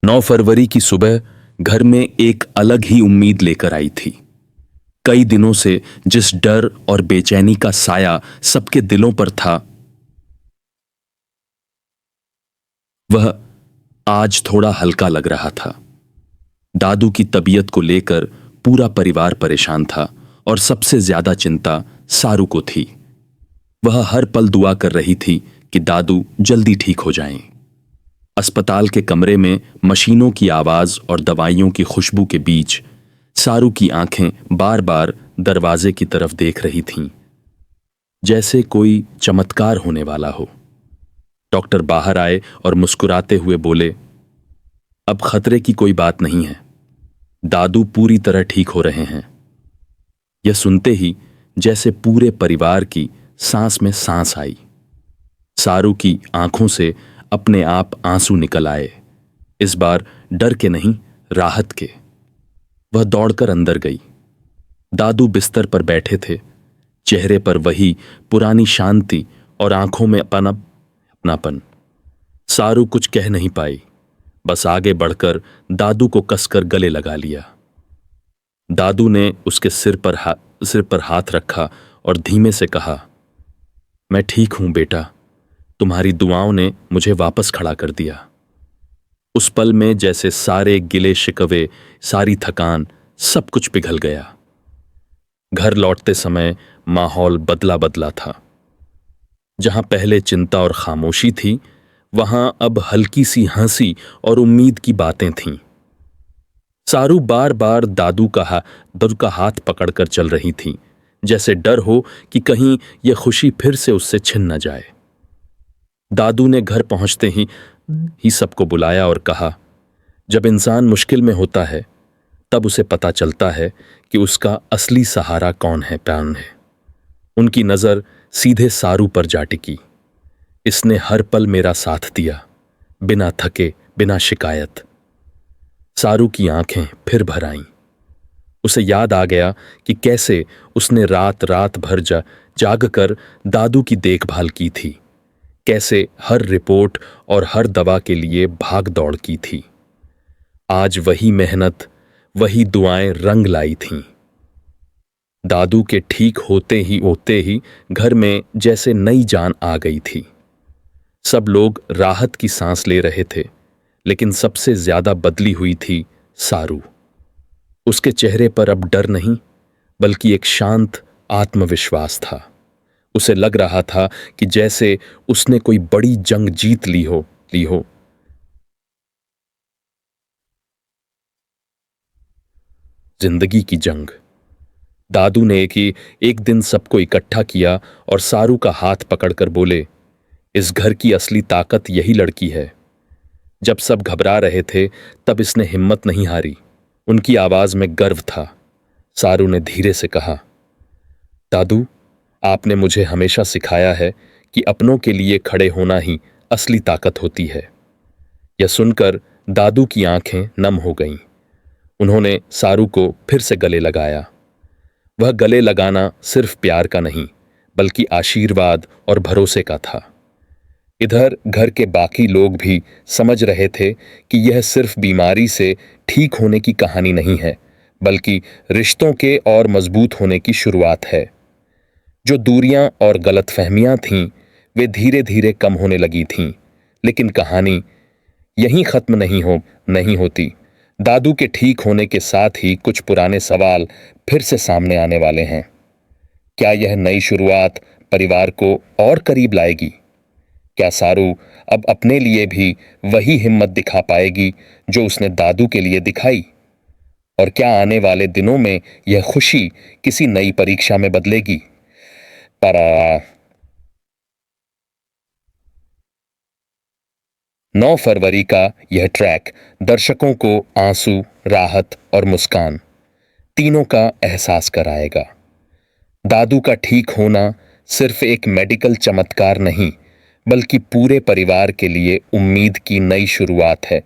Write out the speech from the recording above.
9 फरवरी की सुबह घर में एक अलग ही उम्मीद लेकर आई थी। कई दिनों से जिस डर और बेचैनी का साया सबके दिलों पर था, वह आज थोड़ा हल्का लग रहा था। दादू की तबीयत को लेकर पूरा परिवार परेशान था और सबसे ज्यादा चिंता सारू को थी। वह हर पल दुआ कर रही थी कि दादू जल्दी ठीक हो जाएं। अस्पताल के कमरे में मशीनों की आवाज और दवाइयों की खुशबू के बीच सारू की आंखें बार बार दरवाजे की तरफ देख रही थीं, जैसे कोई चमत्कार होने वाला हो। डॉक्टर बाहर आए और मुस्कुराते हुए बोले, अब खतरे की कोई बात नहीं है, दादू पूरी तरह ठीक हो रहे हैं। यह सुनते ही जैसे पूरे परिवार की सांस में सांस आई। सारू की आंखों से अपने आप आंसू निकल आए, इस बार डर के नहीं, राहत के। वह दौड़कर अंदर गई। दादू बिस्तर पर बैठे थे, चेहरे पर वही पुरानी शांति और आंखों में अपनापन। सारू कुछ कह नहीं पाई, बस आगे बढ़कर दादू को कसकर गले लगा लिया। दादू ने उसके सिर पर हाथ रखा और धीमे से कहा, मैं ठीक हूं बेटा, तुम्हारी दुआओं ने मुझे वापस खड़ा कर दिया। उस पल में जैसे सारे गिले शिकवे, सारी थकान, सब कुछ पिघल गया। घर लौटते समय माहौल बदला बदला था। जहां पहले चिंता और खामोशी थी, वहां अब हल्की सी हंसी और उम्मीद की बातें थीं। सारू बार बार दादू का हाथ पकड़कर चल रही थी, जैसे डर हो कि कहीं यह खुशी फिर से उससे छिन न जाए। दादू ने घर पहुंचते ही सबको बुलाया और कहा, जब इंसान मुश्किल में होता है तब उसे पता चलता है कि उसका असली सहारा कौन है। उनकी नजर सीधे सारू पर जा टिकी। इसने हर पल मेरा साथ दिया, बिना थके, बिना शिकायत। सारू की आंखें फिर भर आईं। उसे याद आ गया कि कैसे उसने रात रात भर जागकर दादू की देखभाल की थी, कैसे हर रिपोर्ट और हर दवा के लिए भाग दौड़ की थी। आज वही मेहनत, वही दुआएं रंग लाई थीं। दादू के ठीक होते ही घर में जैसे नई जान आ गई थी। सब लोग राहत की सांस ले रहे थे, लेकिन सबसे ज्यादा बदली हुई थी सारू। उसके चेहरे पर अब डर नहीं, बल्कि एक शांत आत्मविश्वास था। उसे लग रहा था कि जैसे उसने कोई बड़ी जंग जीत ली हो। जिंदगी की जंग। दादू ने एक दिन सबको इकट्ठा किया और सारू का हाथ पकड़कर बोले, इस घर की असली ताकत यही लड़की है। जब सब घबरा रहे थे तब इसने हिम्मत नहीं हारी। उनकी आवाज में गर्व था। सारू ने धीरे से कहा, दादू, आपने मुझे हमेशा सिखाया है कि अपनों के लिए खड़े होना ही असली ताकत होती है। यह सुनकर दादू की आंखें नम हो गईं। उन्होंने सारू को फिर से गले लगाया। वह गले लगाना सिर्फ प्यार का नहीं, बल्कि आशीर्वाद और भरोसे का था। इधर घर के बाकी लोग भी समझ रहे थे कि यह सिर्फ बीमारी से ठीक होने की कहानी नहीं है, बल्कि रिश्तों के और मजबूत होने की शुरुआत है। जो दूरियां और गलतफहमियां थीं, वे धीरे धीरे कम होने लगी थीं, लेकिन कहानी यहीं खत्म नहीं होती। दादू के ठीक होने के साथ ही कुछ पुराने सवाल फिर से सामने आने वाले हैं। क्या यह नई शुरुआत परिवार को और करीब लाएगी? क्या सारू अब अपने लिए भी वही हिम्मत दिखा पाएगी जो उसने दादू के लिए दिखाई? और क्या आने वाले दिनों में यह खुशी किसी नई परीक्षा में बदलेगी? 9 फरवरी का यह ट्रैक दर्शकों को आंसू, राहत और मुस्कान तीनों का एहसास कराएगा। दादू का ठीक होना सिर्फ एक मेडिकल चमत्कार नहीं, बल्कि पूरे परिवार के लिए उम्मीद की नई शुरुआत है।